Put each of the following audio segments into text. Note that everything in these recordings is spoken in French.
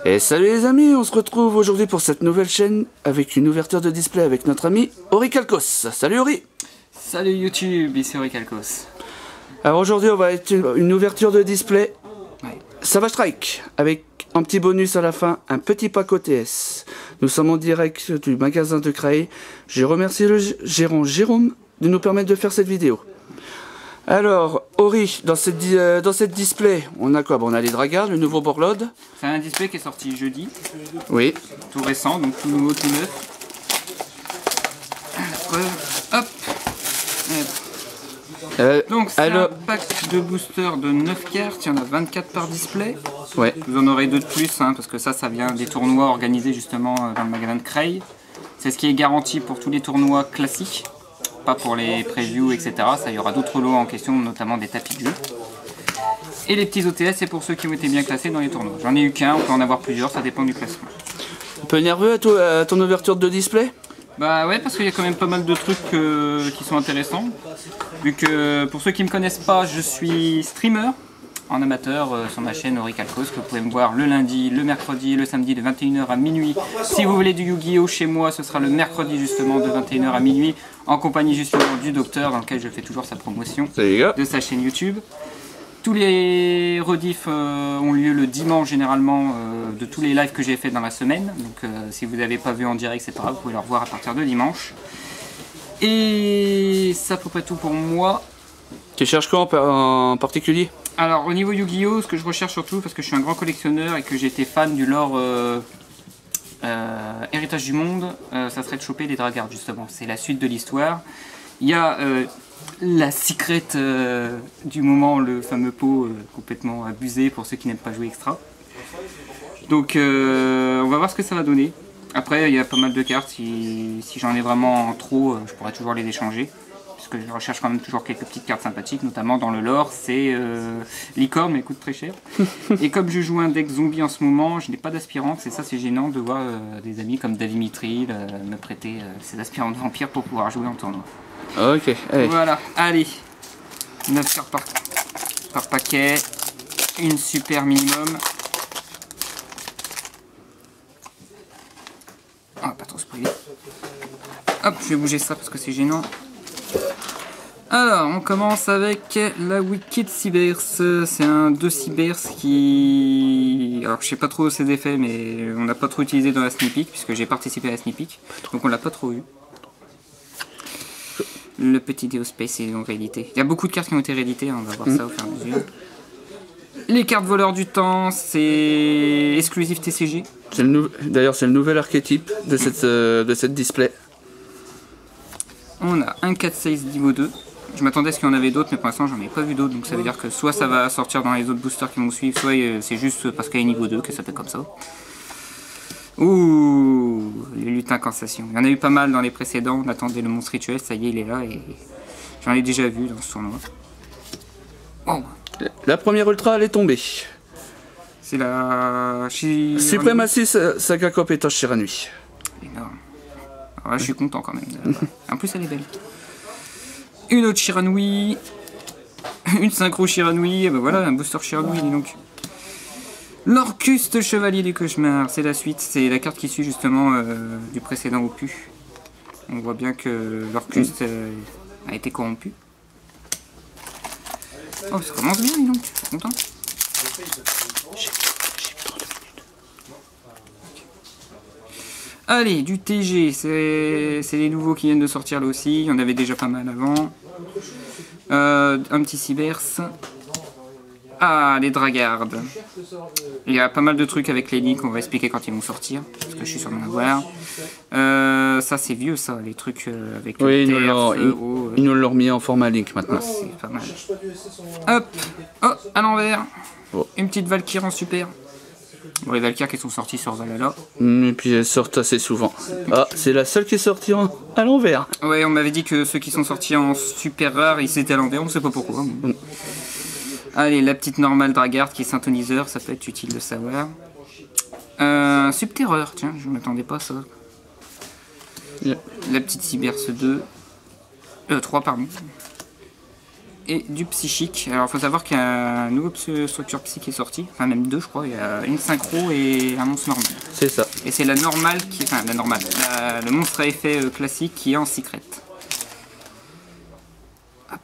Et salut les amis, on se retrouve aujourd'hui pour cette nouvelle chaîne avec une ouverture de display avec notre ami Oricalcos. Salut Ori. Salut YouTube, ici Oricalcos. Alors aujourd'hui on va être une ouverture de display Savage Strike avec un petit bonus à la fin, un petit pack OTS. Nous sommes en direct du magasin de Cray. Je remercie le gérant Jérôme de nous permettre de faire cette vidéo. Alors, Ori, dans cette display, on a quoi? Bon, on a les Dragards, le nouveau Borlode. C'est un display qui est sorti jeudi. Oui. Tout récent, donc tout nouveau, tout neuf. Hop. Donc c'est un pack de boosters de 9 cartes, il y en a 24 par display. Ouais. Vous en aurez deux de plus, hein, parce que ça vient des tournois organisés justement dans le magasin de Cray. C'est ce qui est garanti pour tous les tournois classiques. Pas pour les previews, etc. Ça, il y aura d'autres lots en question, notamment des tapis de jeu. Et les petits OTS, c'est pour ceux qui ont été bien classés dans les tournois. J'en ai eu qu'un, on peut en avoir plusieurs, ça dépend du classement. Un peu nerveux à ton ouverture de display? Bah ouais, parce qu'il y a quand même pas mal de trucs qui sont intéressants. Vu que, pour ceux qui ne me connaissent pas, je suis streamer en amateur sur ma chaîne Oricalcos, que vous pouvez me voir le lundi, le mercredi et le samedi de 21 h à minuit. Si vous voulez du Yu-Gi-Oh chez moi, ce sera le mercredi justement de 21 h à minuit, en compagnie justement du docteur, dans lequel je fais toujours sa promotion de sa chaîne YouTube. Tous les rediffs ont lieu le dimanche généralement de tous les lives que j'ai fait dans la semaine. Donc si vous n'avez pas vu en direct, etc., vous pouvez le revoir à partir de dimanche. Et c'est à peu près tout pour moi. Tu cherches quoi en particulier? Alors au niveau Yu-Gi-Oh, ce que je recherche surtout, parce que je suis un grand collectionneur et que j'étais fan du lore Héritage du Monde, ça serait de choper les Dragards justement. C'est la suite de l'histoire. Il y a la secret du moment, le fameux pot complètement abusé pour ceux qui n'aiment pas jouer extra. Donc on va voir ce que ça va donner. Après il y a pas mal de cartes, si j'en ai vraiment trop, je pourrais toujours les échanger. Parce que je recherche quand même toujours quelques petites cartes sympathiques, notamment dans le lore, c'est licorne, mais coûte très cher. Et comme je joue un deck zombie en ce moment, je n'ai pas d'aspirantes, et ça c'est gênant de voir des amis comme Davimitri me prêter ses aspirantes vampires pour pouvoir jouer en tournoi. Ok, allez. Voilà, allez, 9 cartes par paquet, une super minimum. Ah, pas trop spoiler. Hop, je vais bouger ça parce que c'est gênant. Alors, on commence avec la Wicked Seaburst. C'est un 2 Seaburst qui... Alors, je sais pas trop ses effets, mais on n'a pas trop utilisé dans la Sneak Peek, puisque j'ai participé à la Sneak Peek, donc on l'a pas trop eu. Le petit Deo Space est en réalité. Il y a beaucoup de cartes qui ont été rééditées, hein, on va voir ça au fur et à mesure. Les cartes voleurs du temps, c'est exclusif TCG. D'ailleurs, c'est le nouvel archétype de cette display. On a un 4-6 niveau 2. Je m'attendais à ce qu'il y en avait d'autres, mais pour l'instant j'en ai pas vu d'autres, donc ça veut dire que soit ça va sortir dans les autres boosters qui vont suivre, soit c'est juste parce qu'il y a niveau 2 que ça fait comme ça. Ouh, les lutins cassation. Il y en a eu pas mal dans les précédents, on attendait le monstre rituel, ça y est il est là et j'en ai déjà vu dans ce tournoi. Oh. La première ultra elle est tombée. C'est la... Supremacy Saga Compétence Shiranui. Énorme. Alors là je suis content quand même. En plus elle est belle. Une autre Shiranui, une synchro Shiranui, et ben voilà, un booster Shiranui, dis donc. L'Orcuste Chevalier du Cauchemar, c'est la suite, c'est la carte qui suit justement du précédent opus. On voit bien que l'Orcuste a été corrompu. Oh, ça commence bien, dis donc, je suis content. Allez, du TG, c'est les nouveaux qui viennent de sortir là aussi, il y en avait déjà pas mal avant. Un petit Seaburst. Ah, les Dragards. Il y a pas mal de trucs avec les links, on va expliquer quand ils vont sortir, parce que je suis sur mon avoir. Ça c'est vieux ça, les trucs avec oui, ils nous l'ont remis en format link maintenant. C'est pas mal. Hop, oh, à l'envers. Oh. Une petite Valkyrie en super. Bon, les Valkyries qui sont sorties sur Valhalla. Et puis elles sortent assez souvent. Ah, c'est la seule qui est sortie à l'envers. Ouais, on m'avait dit que ceux qui sont sortis en super rare, ils étaient à l'envers, on sait pas pourquoi. Allez, la petite normale Dragard qui est synthoniseur, ça peut être utile de savoir. Subterreur, tiens, je m'attendais pas à ça. La petite Cyberse 2. 3, pardon. et du psychique. Alors il faut savoir qu'il y a une nouvelle structure psy qui est sortie, enfin même deux je crois, il y a une synchro et un monstre normal. C'est ça. Et c'est la normale qui enfin la normale, le monstre à effet classique qui est en secret. Hop.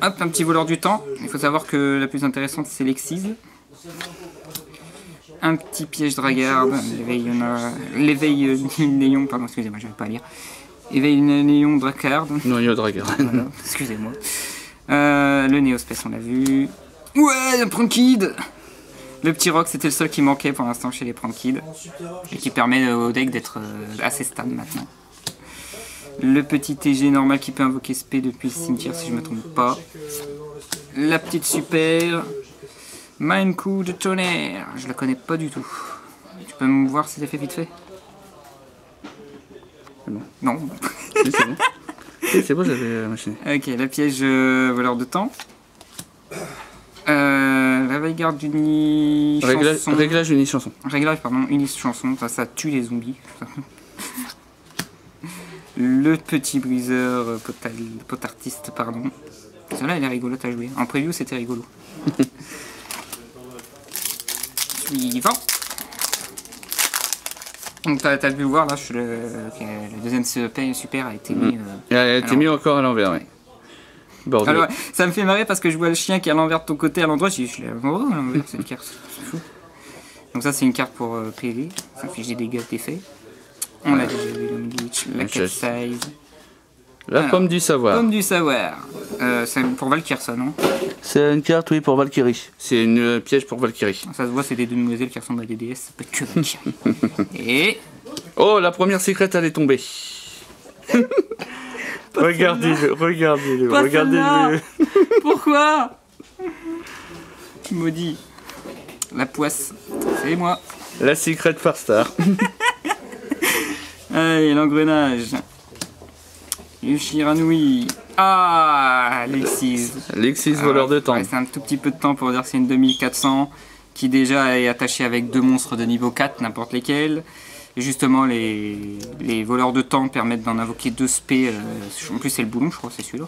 Hop, un petit voleur du temps. Il faut savoir que la plus intéressante c'est l'Exise. Un petit piège dragarde, l'éveil néon, pardon excusez-moi je vais pas lire. Éveil néon dragarde. Noyau dragarde. Voilà, excusez-moi. Le Néospèce on l'a vu. Ouais, un Prankid. Le petit rock c'était le seul qui manquait pour l'instant chez les Prankid. Et qui permet au deck d'être assez stable maintenant. Le petit TG normal qui peut invoquer SP depuis le cimetière si je me trompe pas. La petite super. Mind coup de tonnerre. Je la connais pas du tout. Tu peux me voir cet effet vite fait? C'est bon. Non. Oui, c'est bon. Oui, c'est bon, j'avais machiné. Ok, la piège voleur de temps. La veille-garde uni-chanson. Réglage uni-chanson. Réglage, pardon, uni-chanson. Ça tue les zombies. Le petit briseur potartiste, pardon. Celle-là, elle est rigolote à jouer. En preview, c'était rigolo. Suivant. Donc t'as pu le voir là, le deuxième CEP super a été mis. Elle a été mis encore à l'envers, oui. Bordel. Alors, ça me fait marrer parce que je vois le chien qui est à l'envers de ton côté à l'endroit, je l'ai à l'envers cette carte, c'est fou. Donc ça c'est une carte pour PV, ça fait des dégâts d'effet. On l'a déjà vu, le glitch, la cat size. La pomme du savoir. Pomme du savoir. C'est pour Valkyrie ça non? C'est une carte, oui, pour Valkyrie. C'est une piège pour Valkyrie. Ça se voit, c'est des deux demoiselles qui ressemblent à des déesses, ça peut être que Valkyrie. Et... Oh, la première secrète, elle est tombée. Regardez-le, regardez-le, regardez-le. Pourquoi? Maudit. La poisse, c'est moi. La secrète par star. Allez, l'engrenage. Yushiranui. Ah, l'Exise. L'Exise voleur de temps. Ouais, c'est un tout petit peu de temps pour dire que c'est une 2400 qui déjà est attachée avec deux monstres de niveau 4, n'importe lesquels. Et justement, les voleurs de temps permettent d'en invoquer deux spé. En plus, c'est le boulon, je crois, c'est celui-là.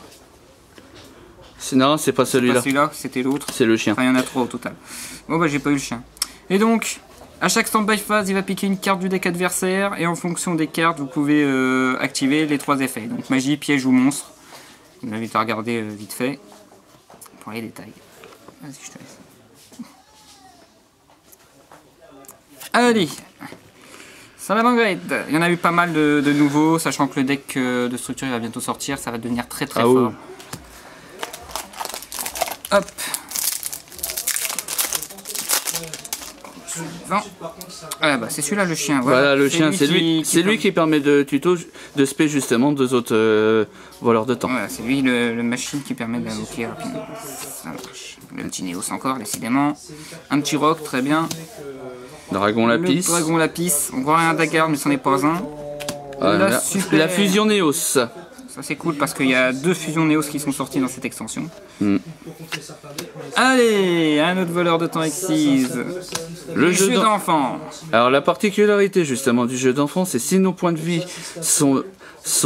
Non, c'est pas celui-là. Celui-là, c'était l'autre. C'est le chien. Enfin, il y en a trois au total. Bon, bah, j'ai pas eu le chien. Et donc, à chaque stand-by phase, il va piquer une carte du deck adversaire. Et en fonction des cartes, vous pouvez activer les trois effets. Donc, magie, piège ou monstre. Vous m'invite à regarder vite fait pour les détails. Vas-y, je te laisse. Allez, Salamangreat. Il y en a eu pas mal de nouveaux, sachant que le deck de structure il va bientôt sortir, ça va devenir très très fort. Hop. Suivant. Ah bah c'est celui-là le chien. Voilà le chien, c'est lui qui permet de tuto de spé justement deux autres voleurs de temps. Voilà, c'est lui le machine qui permet d'invoquer rapidement. Ça marche. Le petit Néos encore, décidément. Un petit rock, très bien. Dragon lapis. Le dragon lapis, on voit rien d'agard mais c'en est pas un. La fusion Néos. Ça c'est cool parce qu'il y a deux fusions Néos qui sont sorties dans cette extension. Allez, un autre voleur de temps Exise. Le jeu d'enfant. Alors la particularité justement du jeu d'enfant, c'est si nos points de vie sont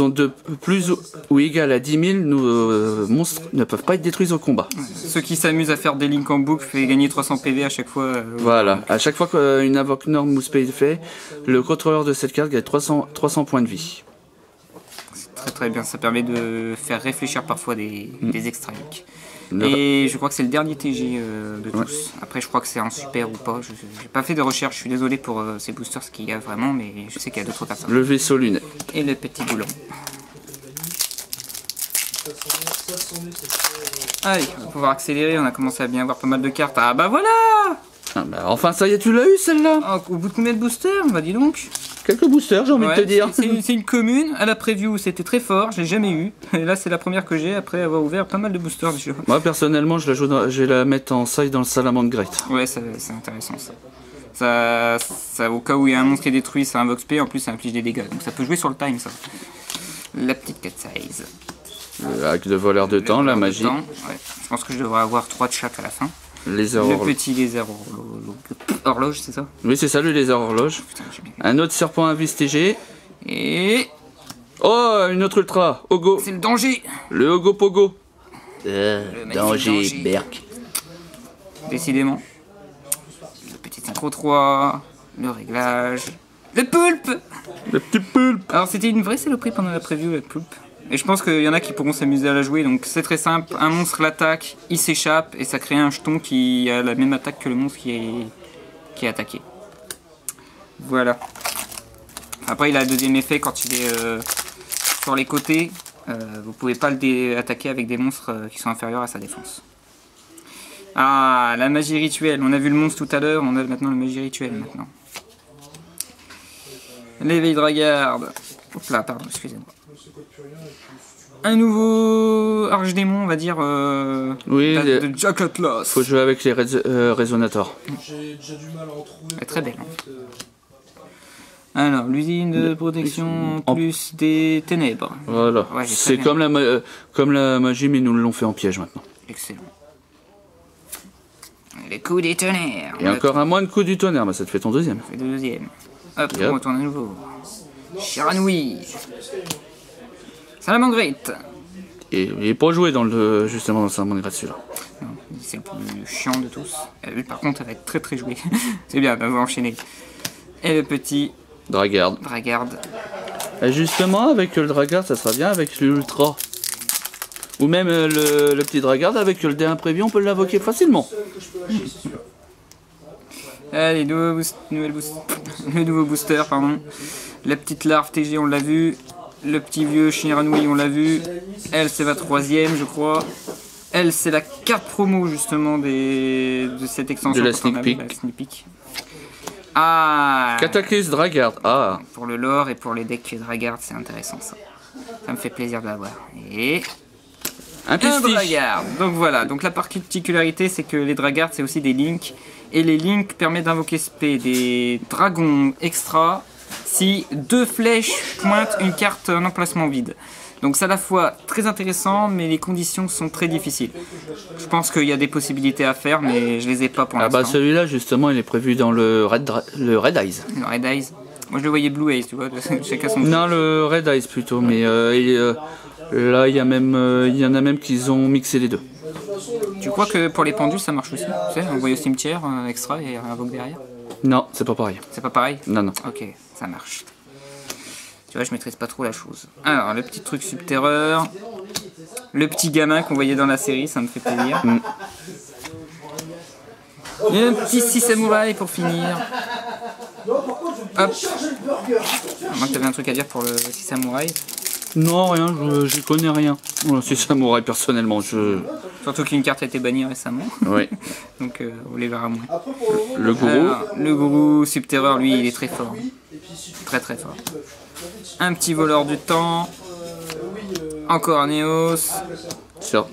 de plus ou égal à 10 000, nos monstres ne peuvent pas être détruits au combat. Ceux qui s'amusent à faire des links en boucle fait gagner 300 PV à chaque fois. Voilà, à chaque fois qu'une invoque norme ou spell est fait, le contrôleur de cette carte gagne 300 points de vie. C'est très très bien, ça permet de faire réfléchir parfois des extra-links. Et je crois que c'est le dernier TG de tous. Après je crois que c'est en super ou pas, j'ai pas fait de recherche, je suis désolé pour ces boosters ce qu'il y a vraiment, mais je sais qu'il y a d'autres personnes. Le vaisseau lunaire. Et le petit boulon. Allez, on va pouvoir accélérer, on a commencé à bien avoir pas mal de cartes. Ah bah voilà! Ah bah enfin ça y est, tu l'as eu celle-là. Ah, au bout de combien de boosters? Bah dis donc. Quelques boosters, j'ai envie de te dire. C'est une commune, à la preview c'était très fort, j'ai jamais eu. Et là c'est la première que j'ai après avoir ouvert pas mal de boosters déjà. Moi personnellement je vais la mettre en side dans le Salamangreat. Ouais, c'est intéressant ça. Ça. Au cas où il y a un monstre qui est détruit, ça invoque SP, en plus ça inflige des dégâts. Donc ça peut jouer sur le time ça. La petite cat size. Le hack de voleur de temps, la magie. Ouais. Je pense que je devrais avoir 3 de chaque à la fin. Le petit lézard horloge, c'est ça? Oui, c'est ça, le lézard horloge. Putain, un autre serpent investigé. Et... Oh, une autre ultra, Ogo. C'est le danger. Le Ogo Pogo. magnifique danger, Berk. Décidément. Le petit synchro 3, le réglage, le poulpe. Le petit pulpe. Alors c'était une vraie saloperie pendant la preview, le poulpe. Et je pense qu'il y en a qui pourront s'amuser à la jouer, donc c'est très simple. Un monstre l'attaque, il s'échappe, et ça crée un jeton qui a la même attaque que le monstre qui est attaqué. Voilà. Après il a le deuxième effet quand il est sur les côtés. Vous pouvez pas le attaquer avec des monstres qui sont inférieurs à sa défense. Ah, la magie rituelle. On a vu le monstre tout à l'heure, on a maintenant la magie rituelle maintenant. L'éveil de Dragarde. Hop là, pardon, excusez-moi. Un nouveau archdémon, on va dire. Oui, de Jack Atlas. faut jouer avec les résonateurs. Très belle. Alors, l'usine de protection plus des ténèbres. Voilà. Ouais, c'est comme la magie, mais ils nous l'ont fait en piège maintenant. Excellent. Le coup des tonnerres. Et encore un moins de coup du tonnerre, bah, ça te fait ton deuxième. Le deuxième. Hop, Yep. on retourne à nouveau. Chiranui. Salamandrite. Et pour jouer justement dans le Salamandrite celui-là. C'est le plus chiant de tous. Lui, par contre, ça va être très très joué. C'est bien, on va enchaîner. Et le petit Dragarde. Dragarde. Et justement, avec le Dragarde, ça sera bien avec l'Ultra. Ou même le petit Dragarde, avec le D1 prévu, on peut l'invoquer facilement. Allez, le nouveau booster, pardon. La petite larve TG, on l'a vu. Le petit vieux Chiranui, on l'a vu. Elle, c'est la troisième, je crois. Elle, c'est la carte promo, justement, de cette extension. De la sneak peek. Sneak peek. Ah, Cataclysme Dragarde. Ah. pour le lore et pour les decks Dragarde, c'est intéressant, ça. Ça me fait plaisir de l'avoir. Et... Un un pistige. Dragarde. Donc voilà, donc la particularité c'est que les Dragardes c'est aussi des links. Et les links permettent d'invoquer des dragons extra si deux flèches pointent une carte en emplacement vide. Donc c'est à la fois très intéressant mais les conditions sont très difficiles. Je pense qu'il y a des possibilités à faire mais je les ai pas pour Ah l'instant. bah celui-là justement il est prévu dans le Red Eyes. Le Red Eyes. Moi je le voyais Blue Eyes, tu vois, chacun son... Non, le Red Eyes plutôt, mais là il y en a même qui ont mixé les deux. Tu crois que pour les pendules ça marche aussi? Tu sais, envoyer au cimetière extra et invoque derrière? Non, c'est pas pareil. C'est pas pareil? Non, non. Ok, ça marche. Tu vois, je maîtrise pas trop la chose. Alors, le petit truc subterreur. Le petit gamin qu'on voyait dans la série, ça me fait plaisir. Et un petit 6 samouraï pour finir. Hop. Moi, t'avais un truc à dire pour le 6 samouraï. Non, rien, je connais rien. Voilà, c'est Samouraï personnellement. Surtout qu'une carte a été bannie récemment. Oui. Donc, on les verra moins. Le gourou. Alors, le gourou subterreur, lui, il est très fort. Très très fort. Un petit voleur du temps. Encore un Néos.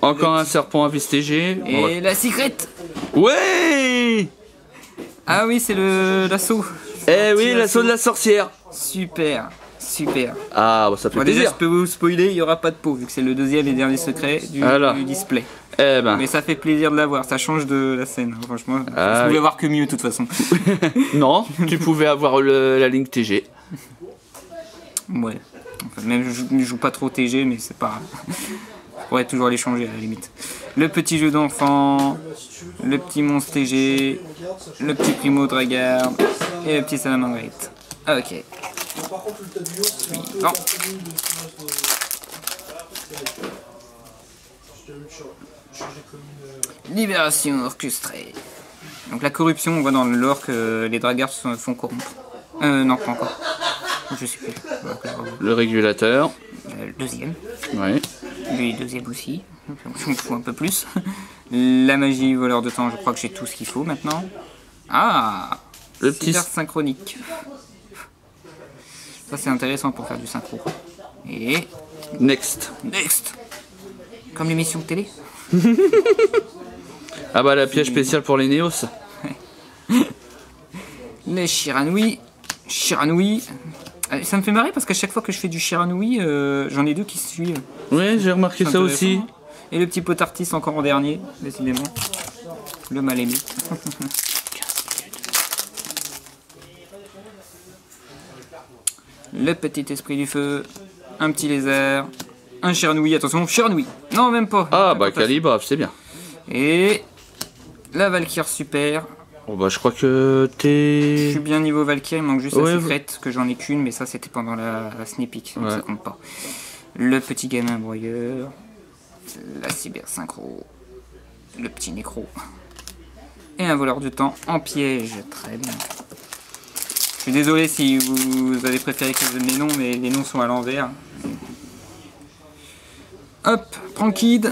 Encore un serpent à VSTG. Et la secrète. Ouais. Ah oui, c'est l'assaut. Eh oui, l'assaut de la sorcière. Super, super. Ah, bah, ça fait Bon, déjà, plaisir. je peux vous spoiler, il n'y aura pas de peau, vu que c'est le deuxième et dernier secret du display. Eh ben. Mais ça fait plaisir de l'avoir, ça change de la scène, hein, franchement. Ah, je pouvais oui. avoir que mieux, de toute façon. Non, tu pouvais avoir la ligne TG. Ouais. Enfin, même je joue pas trop TG, mais c'est pas grave. Je pourrais toujours les changer à la limite. Le petit jeu d'enfant, le petit monstre TG, le petit primo Dragarde et le petit salamandrite. Ok. Suivant. Libération orchestrée. Donc la corruption, on voit dans le lore que les Dragardes se font corrompre. Non, pas encore. Je sais plus. Donc, Le régulateur. le deuxième. Oui. Lui, deuxième aussi. Je m'en fous un peu plus. La magie, voleur de temps, je crois que j'ai tout ce qu'il faut maintenant. Ah, Le petit. cyber synchronique. Ça c'est intéressant pour faire du synchro. Et Next. next. Comme l'émission de télé. Ah bah la piège spéciale pour les Néos. Les Chiranui. Chiranui. Ça me fait marrer parce qu'à chaque fois que je fais du Chiranui, j'en ai deux qui se suivent. Oui, j'ai remarqué C'est ça aussi. intéressant. Et le petit potartis encore en dernier, décidément. Le mal aimé. Le petit esprit du feu. Un petit lézard. Un Shiranui, attention, Shiranui. Non, même pas. Ah bah Calibrave, c'est bien. Et la Valkyrie super. Bon bah je crois que Je suis t'es... bien niveau Valkyrie, il manque juste Ouais, la secrète, que j'en ai qu'une, mais ça c'était pendant la sneak peek, donc ça compte pas. Le petit gamin broyeur, la cyber synchro, le petit nécro, et un voleur de temps en piège, très bien. Je suis désolé si vous avez préféré que je donne les noms, mais les noms sont à l'envers. Hop, Prankid,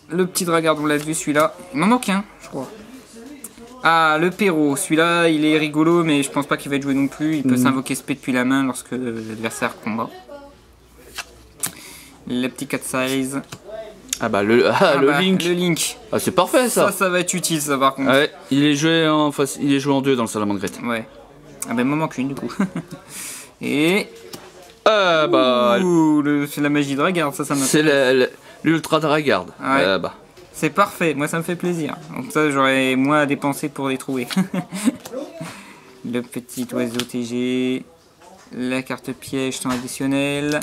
le petit Dragard, on l'a vu celui-là, il m'en manque un, je crois. Ah, le Perrault, celui-là il est rigolo, mais je pense pas qu'il va être joué non plus. Il peut s'invoquer SP depuis la main lorsque l'adversaire combat. Le petit cat size. Ah bah le Link. Le Link. Ah c'est parfait ça. Ça va être utile ça par contre. Ouais, il est joué en face, il est joué en 2 dans le Salamangreat. Ouais. Ah bah il m'en manque une du coup. Et... Ah bah... Ouh, c'est la magie de Dragard, ça m'intéresse. C'est l'Ultra Dragard. Ouais. Ah bah... C'est parfait, moi ça me fait plaisir. Donc ça j'aurais moins à dépenser pour les trouver. Le petit oiseau TG, la carte piège temps additionnel.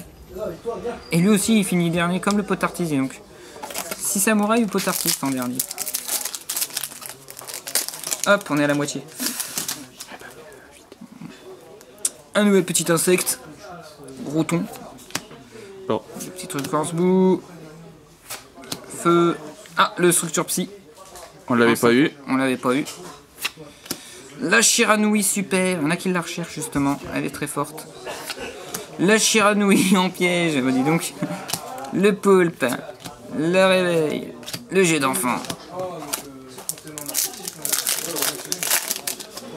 Et lui aussi il finit dernier comme le potartiste donc. 6 samouraïs ou potartiste en dernier. Hop, on est à la moitié. Un nouvel petit insecte. Routon. Bon. Le petit truc corse-bout. Feu. Ah, le structure psy. On l'avait pas eu. On l'avait pas eu. La Shiranui super. Il y en a qui la recherchent justement. Elle est très forte. La Shiranui en piège. Bah, dis donc. Le poulpe. Le réveil. Le jet d'enfant.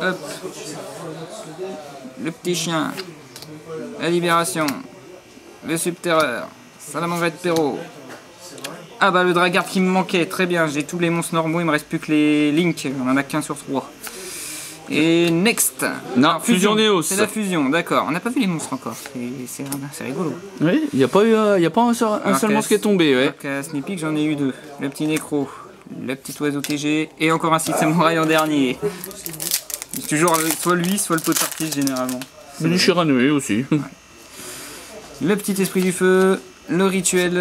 Hop. Le petit chien. La libération. Le subterreur. Salamangreat Perrault. Ah bah le Dragard qui me manquait, très bien, j'ai tous les monstres normaux, il me reste plus que les Link, on en a qu'un sur 3. Et next. Non, fusion Néos. C'est la fusion, d'accord, on n'a pas vu les monstres encore, c'est rigolo. Oui, il n'y a pas eu un seul monstre qui est tombé, ouais. Donc à Sneak Peek j'en ai eu 2, le petit Nécro, le petit oiseau TG, et encore un site samouraï en dernier. C'est toujours soit lui, soit le potartiste généralement. Du Shiranui aussi. Ouais. Le petit esprit du feu. Le rituel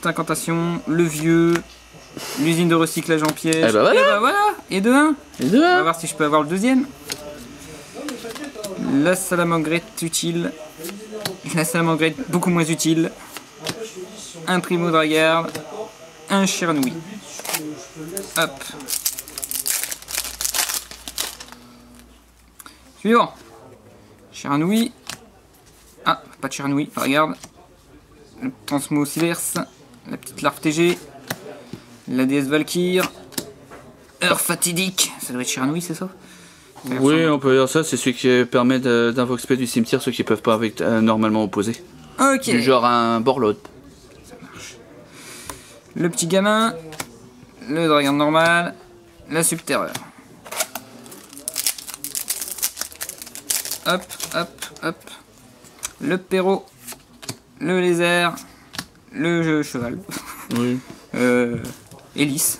d'incantation, le vieux, l'usine de recyclage en piège. Et bah voilà. Et bah voilà. Et de 1. Et de On va 1. voir si je peux avoir le deuxième. La Salamangreat utile. La Salamangreat beaucoup moins utile. Un Primo Dragard. Un Shiranui. Hop. Suivant. Shiranui. Ah, pas de Shiranui, regarde. Le Transmo Siverse, la petite larve TG, la déesse Valkyrie, Heure fatidique, ça doit être Shiranui, c'est ça? Oui, on peut dire ça, c'est celui qui permet d'invoquer spell du cimetière, ceux qui peuvent pas avec normalement opposer. Ok. Du genre un Borlode. Ça marche. Le petit gamin, le dragon normal, la subterreur. Hop, hop, hop. Le Perrault. Le lézard, le cheval, Oui. Hélice.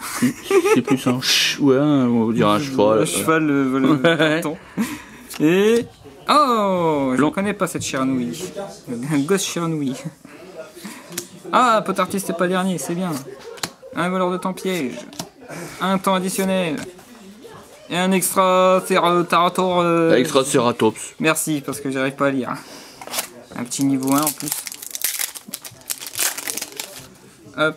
C'est plus un ouais, on dirait un cheval. Le cheval, le bâton. Et... Oh, je ne connais pas cette Shiranui. Un gosse Shiranui. Ah, potartiste c'est pas dernier, c'est bien. Un voleur de temps piège. Un temps additionnel. Et un extra Tarator. Extra Ceratops. Merci, parce que j'arrive pas à lire. Un petit niveau 1 en plus. Hop.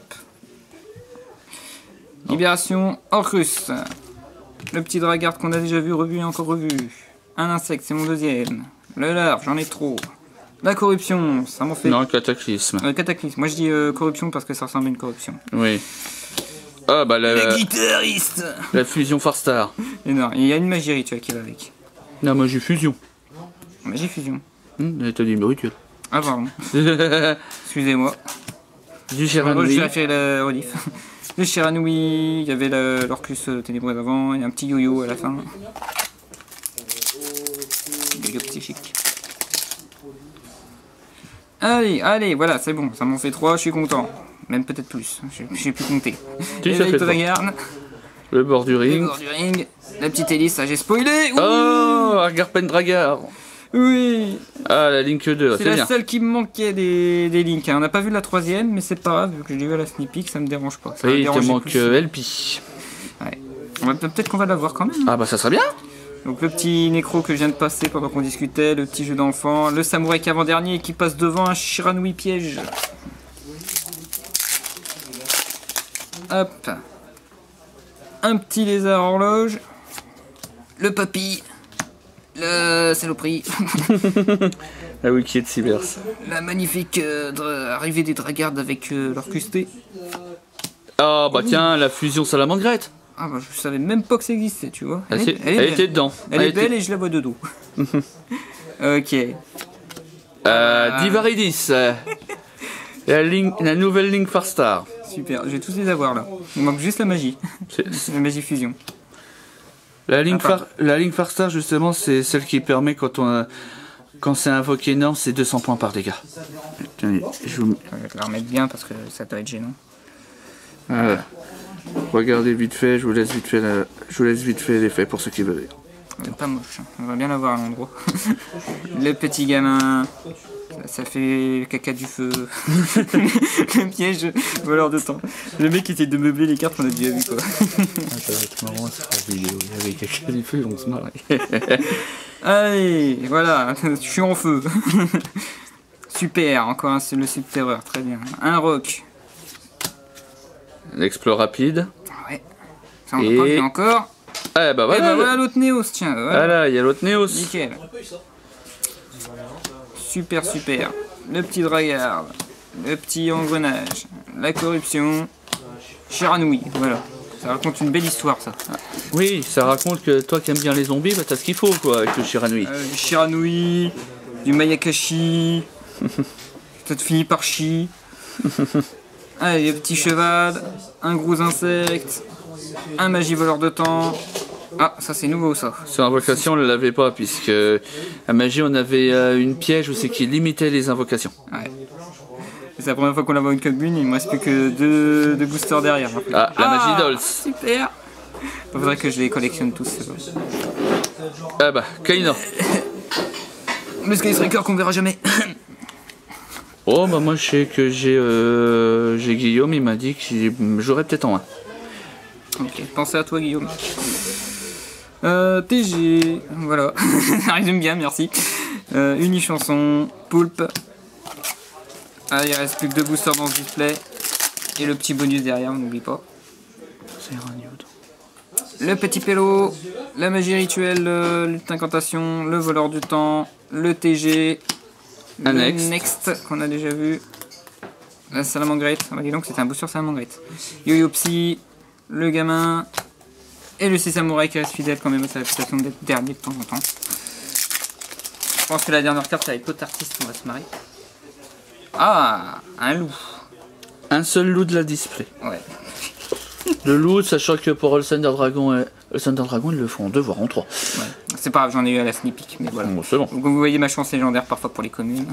Libération Orcus. Le petit Dragard qu'on a déjà vu, revu et encore revu. Un insecte, c'est mon deuxième. Le larve, j'en ai trop. La corruption, ça m'en fait... Non, cataclysme. Cataclysme. Moi je dis corruption parce que ça ressemble à une corruption. Oui. Ah bah Le guitariste. La fusion Farstar. Et non, il y a une magie rituelle qui va avec. Non, moi j'ai fusion. Magie fusion. T'as dit le rituel. Ah pardon. Excusez-moi. Du Je Shiranui. vais faire la relief. Le Shiranui, il y avait l'Orcus ténébreux avant, et un petit yo-yo à la fin. Yo-yo psychique. Allez, allez, voilà, c'est bon, ça m'en fait 3, je suis content. Même peut-être plus, j'ai plus compté. Si, ça fait trois. Le bord du Le ring. bord du ring, la petite hélice, ça j'ai spoilé. Ouh, Oh, Argarpen Dragard. Oui. Ah, la Link 2, C'est c'est la bien. seule qui me manquait des links. Hein. On n'a pas vu la troisième, mais c'est pas grave, vu que je l'ai vu à la sneak peek, ça me dérange pas. Ça va Oui, il te déranger manque plus. LP. Ouais. Peut-être qu'on va la voir quand même. Ah bah ça serait bien. Donc le petit nécro que je viens de passer pendant qu'on discutait, le petit jeu d'enfant, le samouraï qui avant-dernier qui passe devant un Shiranui piège. Hop. Un petit lézard horloge. Le papy. Le saloperie. La wiki de Cybers. La magnifique arrivée des dragardes avec leur custé. Ah bah tiens, la fusion salamandrette. Ah bah je savais même pas que ça existait, tu vois. Elle, Elle elle était dedans. Elle est était- belle et je la vois de dos. Ok. Divaridis. La nouvelle Link Farstar. Super, je vais tous les avoir là. Il manque juste la magie. La magie fusion. La Link, Ah, pardon. la Link Farstar, justement, c'est celle qui permet quand c'est invoqué énorme, c'est 200 points par dégâts. Tenez, je vous... Je vais te la remettre bien parce que ça doit être gênant. Voilà. Regardez vite fait, je vous laisse vite fait l'effet pour ceux qui veulent. C'est pas moche, hein. On va bien l'avoir à l'endroit. Le petit gamin, ça fait caca du feu. Le piège, voleur de temps. Le mec essaie de meubler les cartes qu'on a déjà vu quoi. Ça va être marrant cette vidéo. Il y avait quelqu'un du feu, on se marre. Allez, voilà, je suis en feu. Super, encore un, c'est le subterreur, très bien. Un rock. L'explore rapide. Ouais. Ça on n'a pas vu encore. Ah bah Et voilà. bah voilà l'autre Néos, tiens. Voilà. Voilà, il y a l'autre Néos. Nickel. Super, super. Le petit dragard. Le petit engrenage. La corruption. Shiranui, voilà. Ça raconte une belle histoire, ça. Oui, ça raconte que toi qui aimes bien les zombies, bah t'as ce qu'il faut quoi avec le Shiranui. Du Shiranui, du Mayakashi. Ça te finit par chi. Allez, le petit cheval. Un gros insecte. Un magie voleur de temps. Ah, ça c'est nouveau ça. Sur invocation, on ne l'avait pas puisque à magie on avait une piège où c'est qui limitait les invocations. Ouais. C'est la première fois qu'on la voit une commune, il me reste plus que deux boosters derrière. Ah, la magie Dolls. Super. Il faudrait que je les collectionne tous. C'est bon. Ah bah, Kaino. Le Sky Striker qu'on verra jamais. Oh bah moi je sais que j'ai Guillaume, il m'a dit que j'aurais peut-être en un. Ok, pensez à toi Guillaume. TG, voilà, ça résume bien, merci. Unichanson, Poulpe. Ah, il reste plus que 2 boosters dans ce display. Et le petit bonus derrière, on n'oublie pas. Le petit pélo, la magie rituelle, l'incantation, le voleur du temps, le TG, Un le next. next qu'on a déjà vu, la salamandrette, ah bah dis donc c'était un booster salamandrette, Yo-Yo Psy, le gamin, et le 6 samouraï qui reste fidèle quand même à sa réputation d'être dernier de temps en temps. Je pense que la dernière carte avec Pot Artiste, on va se marrer. Ah, un loup. Un seul loup de la display. Ouais. Le loup, sachant que pour le Thunder Dragon, ils le font en 2 voire en 3. Ouais. C'est pas grave, j'en ai eu à la sneak peek, mais voilà. Bon, c'est bon. Donc vous voyez ma chance légendaire parfois pour les communes.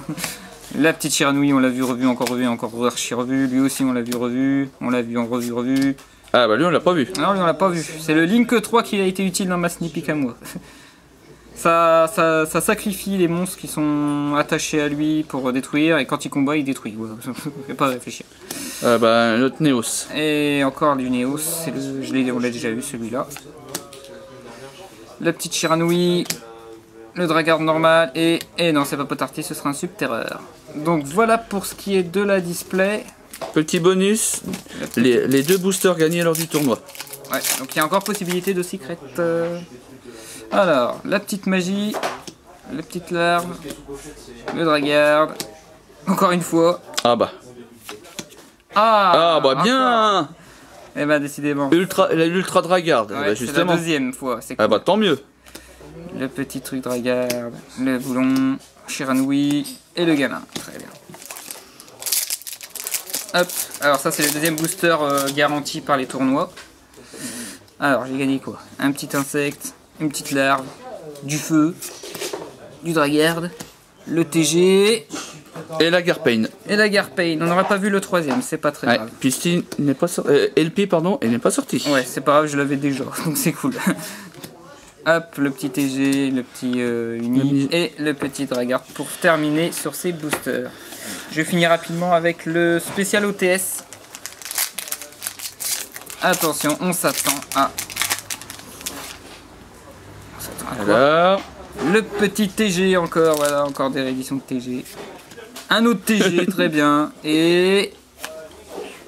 La petite Shiranui, on l'a vu, revu, encore revu. Lui aussi, on l'a vu, revu. On l'a vu, en revu. Ah bah lui on l'a pas vu. Non, lui, on l'a pas vu. C'est le Link 3 qui a été utile dans ma sneak peek à moi. Ça sacrifie les monstres qui sont attachés à lui pour détruire, et quand il combat, il détruit. Ouais, faut pas réfléchir. Ah bah notre Néos. Et encore du Néos, on l'a déjà vu celui-là. La petite Shiranui, le Dragard normal, et non, c'est pas Potarty, ce sera un Subterreur. Donc voilà pour ce qui est de la display. Petit bonus, les 2 boosters gagnés lors du tournoi. Ouais, donc il y a encore possibilité de secret. Alors, la petite magie, la petite larve, le Dragard, encore une fois. Ah bah. Ah, Ah bah bien. Eh ben décidément. L'ultra Dragard, Ouais, bah, c'est la justement. deuxième fois. C'est Ah cool. bah tant mieux. Le petit truc Dragard, le boulon, Shiranui et le gamin. Très bien. Hop, alors ça c'est le deuxième booster garanti par les tournois. Alors j'ai gagné quoi? Un petit insecte, une petite larve, du feu, du Dragard, le TG Et la Garpain. et la Garpain. On n'aurait pas vu le troisième, c'est pas très Ouais, grave. Pisty n'est pas sorti. LP pardon, elle n'est pas sortie. Ouais, c'est pas grave, je l'avais déjà, donc c'est cool. Hop, le petit TG, le petit Uni et le petit Dragard pour terminer sur ces boosters. Je vais finir rapidement avec le spécial OTS. Attention, on s'attend à... quoi? Alors, Le petit TG encore, voilà, encore des rééditions de TG. Un autre TG, très bien. Et...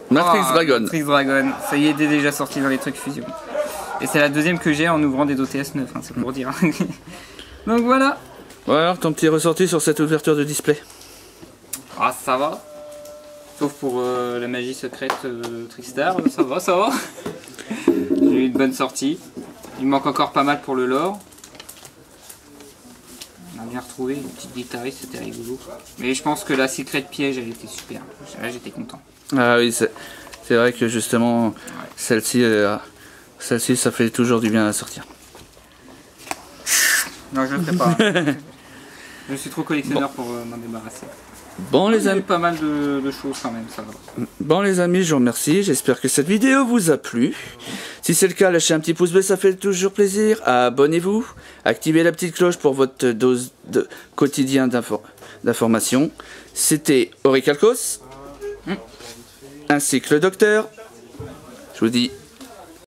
Matrix Dragon. Matrix Dragon, ça y est, déjà sorti dans les trucs fusion. Et c'est la deuxième que j'ai en ouvrant des OTS 9, hein, c'est pour dire. Donc voilà. Alors, ton petit ressorti sur cette ouverture de display. Ah, ça va. Sauf pour la magie secrète Trickstar, ça va, ça va. J'ai eu une bonne sortie. Il manque encore pas mal pour le lore. On a bien retrouvé une petite guitariste, c'était rigolo. Mais je pense que la secret piège, elle était super. Là, j'étais content. Ah oui, c'est vrai que justement, ouais. Celle-ci, ça fait toujours du bien à sortir. Non, je ne le ferai pas. Je suis trop collectionneur pour m'en débarrasser. Bon les amis, pas mal de choses quand même, ça va. Bon les amis, je vous remercie. J'espère que cette vidéo vous a plu. Si c'est le cas, lâchez un petit pouce bleu, ça fait toujours plaisir. Abonnez-vous, activez la petite cloche pour votre dose de quotidien d'informations. C'était Orichalcos, ainsi que le docteur. Je vous dis